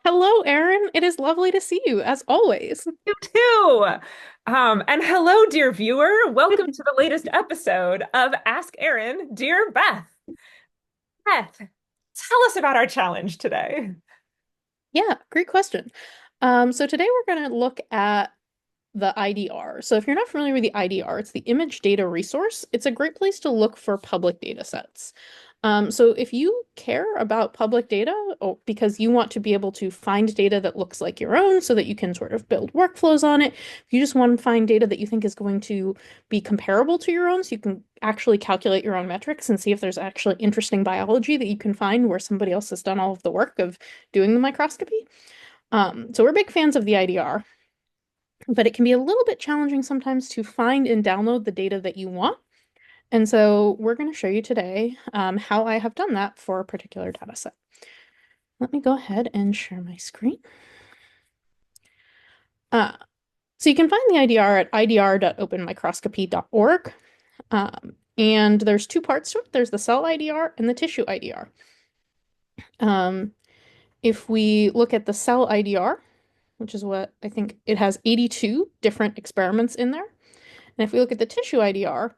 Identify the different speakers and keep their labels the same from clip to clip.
Speaker 1: Hello, Erin. It is lovely to see you, as always.
Speaker 2: You too. And hello, dear viewer. Welcome to the latest episode of Ask Erin, Dear Beth. Beth, tell us about our challenge today.
Speaker 1: Yeah, great question. So today we're going to look at the IDR. So if you're not familiar with the IDR, it's the Image Data Resource. It's a great place to look for public data sets. So if you care about public data, or because you want to be able to find data that looks like your own so that you can sort of build workflows on it, if you just want to find data that you think is going to be comparable to your own, so you can actually calculate your own metrics and see if there's actually interesting biology that you can find where somebody else has done all of the work of doing the microscopy. So we're big fans of the IDR, but it can be a little bit challenging sometimes to find and download the data that you want. And so we're going to show you today how I have done that for a particular data set. Let me go ahead and share my screen. Uh, so you can find the IDR at idr.openmicroscopy.org. And there's two parts to it. There's the cell IDR and the tissue IDR. Um, if we look at the cell IDR, which is what I think it has 82 different experiments in there. And if we look at the tissue IDR,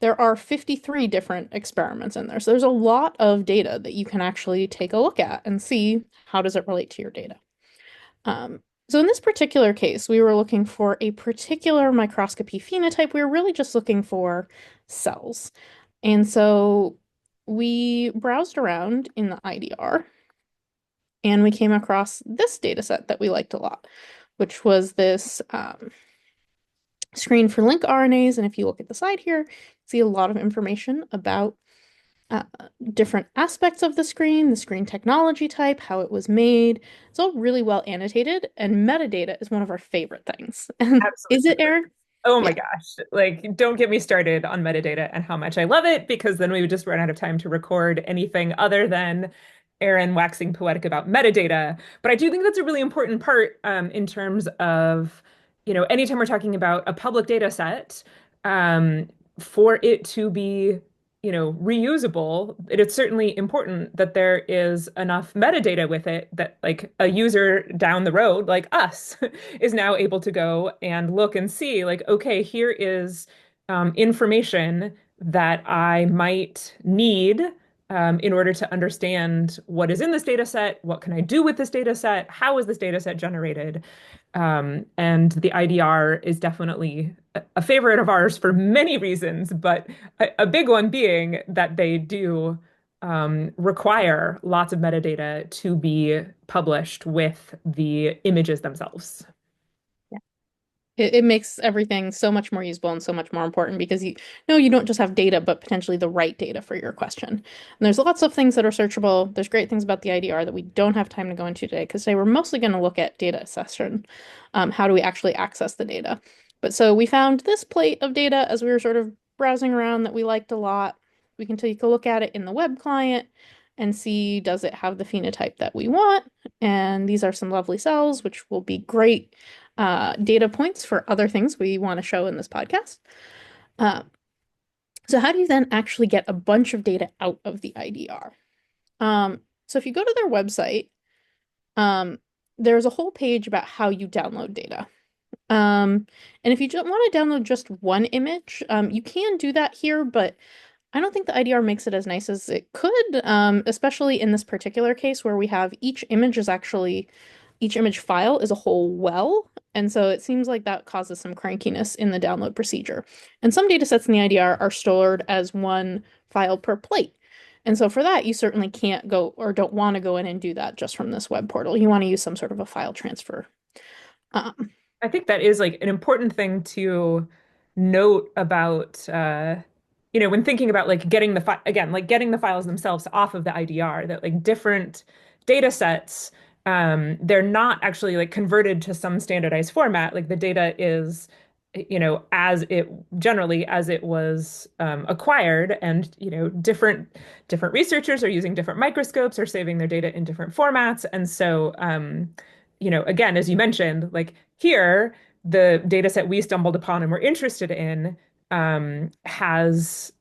Speaker 1: there are 53 different experiments in there. So there's a lot of data that you can actually take a look at and see how does it relate to your data. So in this particular case, we were looking for a particular microscopy phenotype. We were really just looking for cells. And so we browsed around in the IDR and we came across this data set that we liked a lot, which was this screen for lincRNAs. And if you look at the side here, you see a lot of information about uh, different aspects of the screen technology type, how it was made. It's all really well annotated, and metadata is one of our favorite things. And is it,
Speaker 2: Absolutely.
Speaker 1: Erin?
Speaker 2: Oh my
Speaker 1: Yeah.
Speaker 2: gosh. Like, don't get me started on metadata and how much I love it, because then we would just run out of time to record anything other than Erin waxing poetic about metadata. But I do think that's a really important part in terms of, anytime we're talking about a public data set, um, for it to be, reusable, it is certainly important that there is enough metadata with it that like a user down the road, like us, is now able to go and look and see, like, okay, here is information that I might need in order to understand what is in this data set, what can I do with this data set, how is this data set generated? And the IDR is definitely a favorite of ours for many reasons, but a big one being that they do require lots of metadata to be published with the images themselves.
Speaker 1: It makes everything so much more usable and so much more important because you don't just have data, but potentially the right data for your question. And there's lots of things that are searchable. There's great things about the IDR that we don't have time to go into today because today we're mostly going to look at data accession. How do we actually access the data? But so we found this plate of data as we were sort of browsing around that we liked a lot. We can take a look at it in the web client and see does it have the phenotype that we want? And these are some lovely cells, which will be great data points for other things we want to show in this podcast. Uh, so how do you then actually get a bunch of data out of the IDR? So if you go to their website, um, there's a whole page about how you download data. And if you just want to download just one image, you can do that here, but I don't think the IDR makes it as nice as it could, especially in this particular case where we have each image file is a whole well. And so it seems like that causes some crankiness in the download procedure. And some datasets in the IDR are stored as one file per plate. And so for that, you certainly can't go or don't want to go in and do that just from this web portal. You want to use some sort of a file transfer. Um,
Speaker 2: I think that is like an important thing to note about when thinking about like getting the fi again, like getting the files themselves off of the IDR, that like different data sets, they're not actually like converted to some standardized format. Like the data is, as it was acquired, and different researchers are using different microscopes or saving their data in different formats. And so again, as you mentioned, like here, the data set we stumbled upon and were interested in has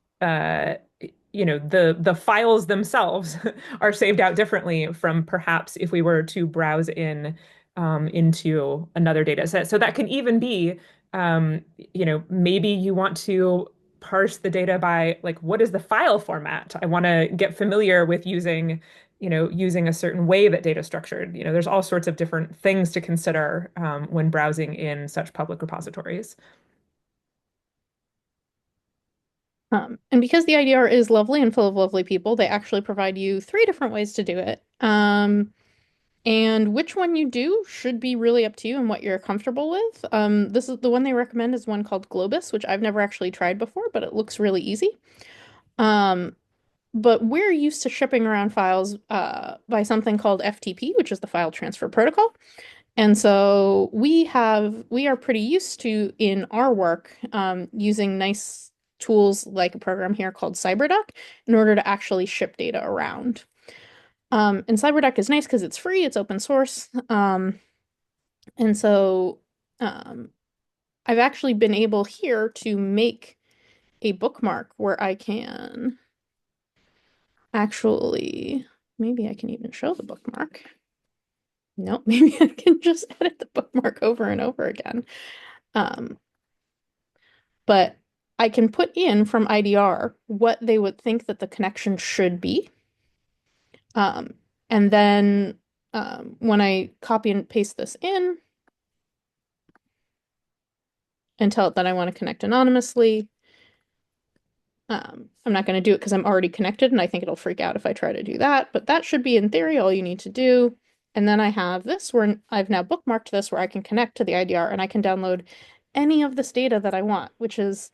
Speaker 2: the files themselves are saved out differently from perhaps if we were to browse in into another data set. So that can even be, maybe you want to parse the data by like what is the file format? I want to get familiar with using a certain way that data is structured. There's all sorts of different things to consider when browsing in such public repositories.
Speaker 1: And because the IDR is lovely and full of lovely people, they actually provide you three different ways to do it. And which one you do should be really up to you and what you're comfortable with. This is the one they recommend is one called Globus, which I've never actually tried before, but it looks really easy. Um, but we're used to shipping around files by something called FTP, which is the File Transfer Protocol. And so we are pretty used to in our work using nice tools like a program here called CyberDuck in order to actually ship data around. And CyberDuck is nice because it's free, it's open source. And so um, I've actually been able here to make a bookmark where I can actually, maybe I can even show the bookmark. No, maybe I can just edit the bookmark over and over again. Um, but I can put in from IDR what they would think that the connection should be. Um, and then when I copy and paste this in and tell it that I want to connect anonymously, I'm not going to do it because I'm already connected and I think it'll freak out if I try to do that. But that should be in theory all you need to do. And then I have this where I've now bookmarked this where I can connect to the IDR and I can download any of this data that I want, which is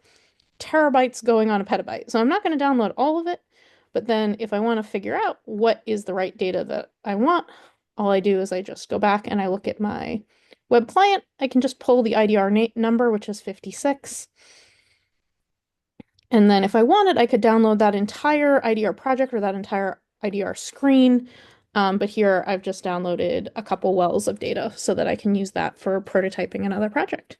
Speaker 1: terabytes going on a petabyte. So I'm not going to download all of it, but then if I want to figure out what is the right data that I want, all I do is I just go back and I look at my web client. I can just pull the IDR number, which is 56. And then if I wanted, I could download that entire IDR project or that entire IDR screen. But here I've just downloaded a couple wells of data so that I can use that for prototyping another project.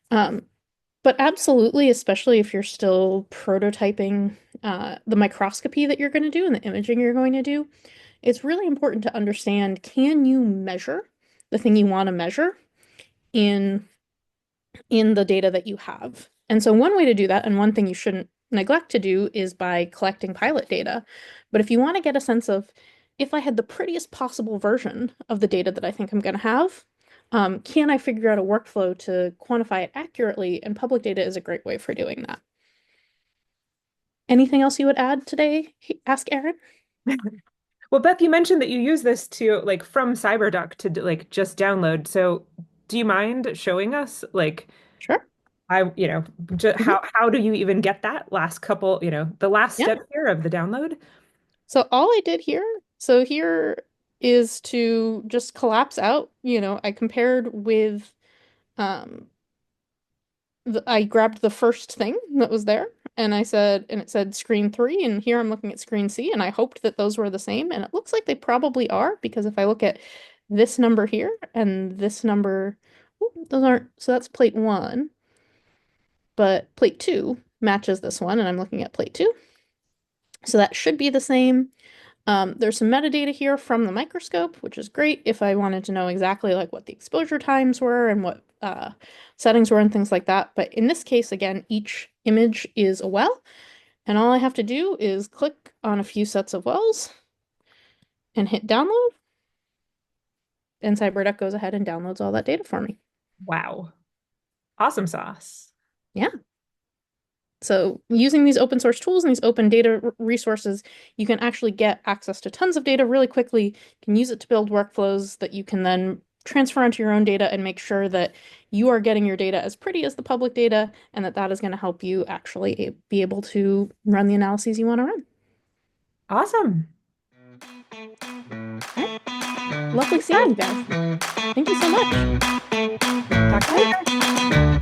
Speaker 1: But absolutely, especially if you're still prototyping the microscopy that you're going to do and the imaging you're going to do, it's really important to understand, can you measure the thing you want to measure in the data that you have? And so one way to do that, and one thing you shouldn't neglect to do, is by collecting pilot data. But if you want to get a sense of, if I had the prettiest possible version of the data that I think I'm going to have, can I figure out a workflow to quantify it accurately? And public data is a great way for doing that. Anything else you would add today? Ask Aaron.
Speaker 2: Well, Beth, you mentioned that you use this to like from CyberDuck to like just download. So do you mind showing us like
Speaker 1: Sure.
Speaker 2: how do you even get that last couple, the last
Speaker 1: Yeah.
Speaker 2: step here of the download?
Speaker 1: So all I did here, so here is to just collapse out, I compared with um I grabbed the first thing that was there and it said screen 3 and here I'm looking at screen C and I hoped that those were the same and it looks like they probably are because if I look at this number here and this number, those aren't, so that's plate 1, but plate 2 matches this one and I'm looking at plate 2. So that should be the same. There's some metadata here from the microscope, which is great if I wanted to know exactly like what the exposure times were and what settings were and things like that. But in this case, again, each image is a well, and all I have to do is click on a few sets of wells and hit download, and CyberDuck goes ahead and downloads all that data for me.
Speaker 2: Wow. Awesome sauce.
Speaker 1: Yeah. So using these open source tools and these open data resources, you can actually get access to tons of data really quickly. You can use it to build workflows that you can then transfer onto your own data and make sure that you are getting your data as pretty as the public data and that is going to help you actually be able to run the analyses you want to run.
Speaker 2: Awesome.
Speaker 1: Right. Lovely seeing you guys. Thank you so much.
Speaker 2: Talk to you later.